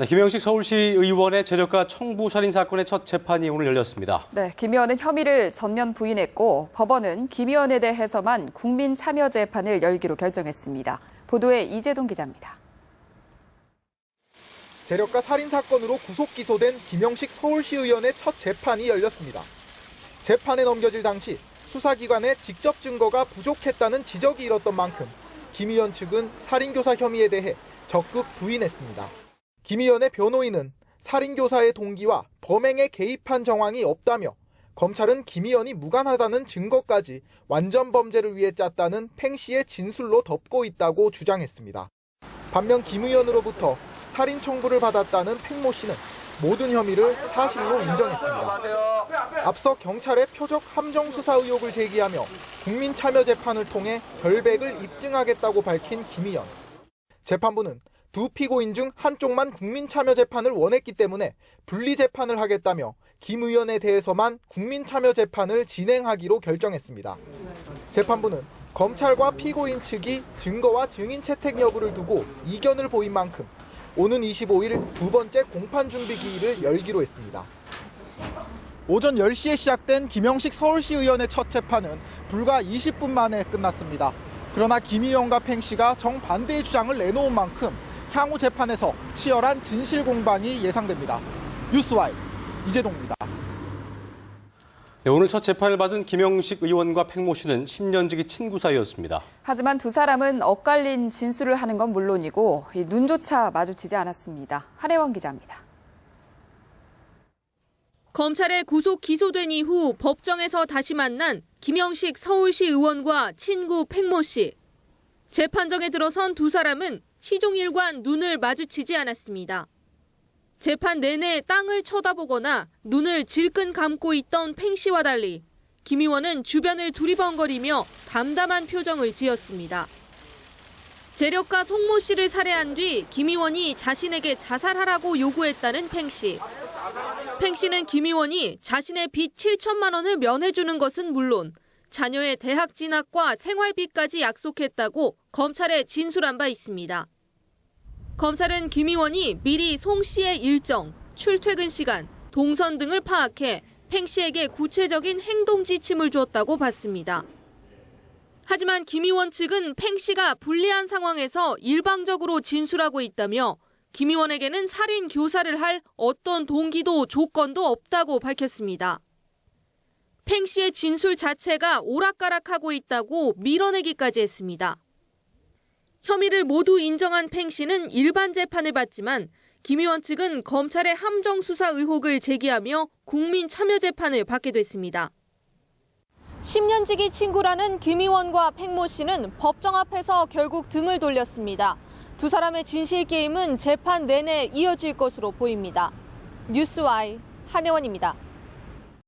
김영식 서울시 의원의 재력가 청부 살인 사건의 첫 재판이 오늘 열렸습니다. 네, 김 의원은 혐의를 전면 부인했고 법원은 김 의원에 대해서만 국민 참여 재판을 열기로 결정했습니다. 보도에 이재동 기자입니다. 재력가 살인 사건으로 구속 기소된 김영식 서울시 의원의 첫 재판이 열렸습니다. 재판에 넘겨질 당시 수사기관의 직접 증거가 부족했다는 지적이 일었던 만큼 김 의원 측은 살인교사 혐의에 대해 적극 부인했습니다. 김 의원의 변호인은 살인교사의 동기와 범행에 개입한 정황이 없다며 검찰은 김 의원이 무관하다는 증거까지 완전 범죄를 위해 짰다는 팽 씨의 진술로 덮고 있다고 주장했습니다. 반면 김 의원으로부터 살인 청구를 받았다는 팽모 씨는 모든 혐의를 사실로 인정했습니다. 앞서 경찰의 표적 함정 수사 의혹을 제기하며 국민 참여 재판을 통해 결백을 입증하겠다고 밝힌 김 의원. 재판부는 두 피고인 중 한쪽만 국민 참여 재판을 원했기 때문에 분리 재판을 하겠다며 김 의원에 대해서만 국민 참여 재판을 진행하기로 결정했습니다. 재판부는 검찰과 피고인 측이 증거와 증인 채택 여부를 두고 이견을 보인 만큼 오는 25일 두 번째 공판 준비 기일을 열기로 했습니다. 오전 10시에 시작된 김영식 서울시 의원의 첫 재판은 불과 20분 만에 끝났습니다. 그러나 김 의원과 팽 씨가 정반대의 주장을 내놓은 만큼 향후 재판에서 치열한 진실 공방이 예상됩니다. 뉴스와이 이재동입니다. 네, 오늘 첫 재판을 받은 김영식 의원과 팽모 씨는 10년지기 친구 사이였습니다. 하지만 두 사람은 엇갈린 진술을 하는 건 물론이고 눈조차 마주치지 않았습니다. 한혜원 기자입니다. 검찰에 구속 기소된 이후 법정에서 다시 만난 김영식 서울시 의원과 친구 팽모 씨. 재판정에 들어선 두 사람은 시종일관 눈을 마주치지 않았습니다. 재판 내내 땅을 쳐다보거나 눈을 질끈 감고 있던 팽 씨와 달리 김 의원은 주변을 두리번거리며 담담한 표정을 지었습니다. 재력가 송모 씨를 살해한 뒤 김 의원이 자신에게 자살하라고 요구했다는 팽 씨. 팽 씨는 김 의원이 자신의 빚 7천만 원을 면해주는 것은 물론 자녀의 대학 진학과 생활비까지 약속했다고 검찰에 진술한 바 있습니다. 검찰은 김 의원이 미리 송 씨의 일정, 출퇴근 시간, 동선 등을 파악해 팽 씨에게 구체적인 행동 지침을 줬다고 봤습니다. 하지만 김 의원 측은 팽 씨가 불리한 상황에서 일방적으로 진술하고 있다며 김 의원에게는 살인 교사를 할 어떤 동기도 조건도 없다고 밝혔습니다. 팽 씨의 진술 자체가 오락가락하고 있다고 밀어내기까지 했습니다. 혐의를 모두 인정한 팽 씨는 일반 재판을 받지만 김 의원 측은 검찰의 함정 수사 의혹을 제기하며 국민 참여 재판을 받게 됐습니다. 10년지기 친구라는 김 의원과 팽모 씨는 법정 앞에서 결국 등을 돌렸습니다. 두 사람의 진실 게임은 재판 내내 이어질 것으로 보입니다. 뉴스와이 한혜원입니다.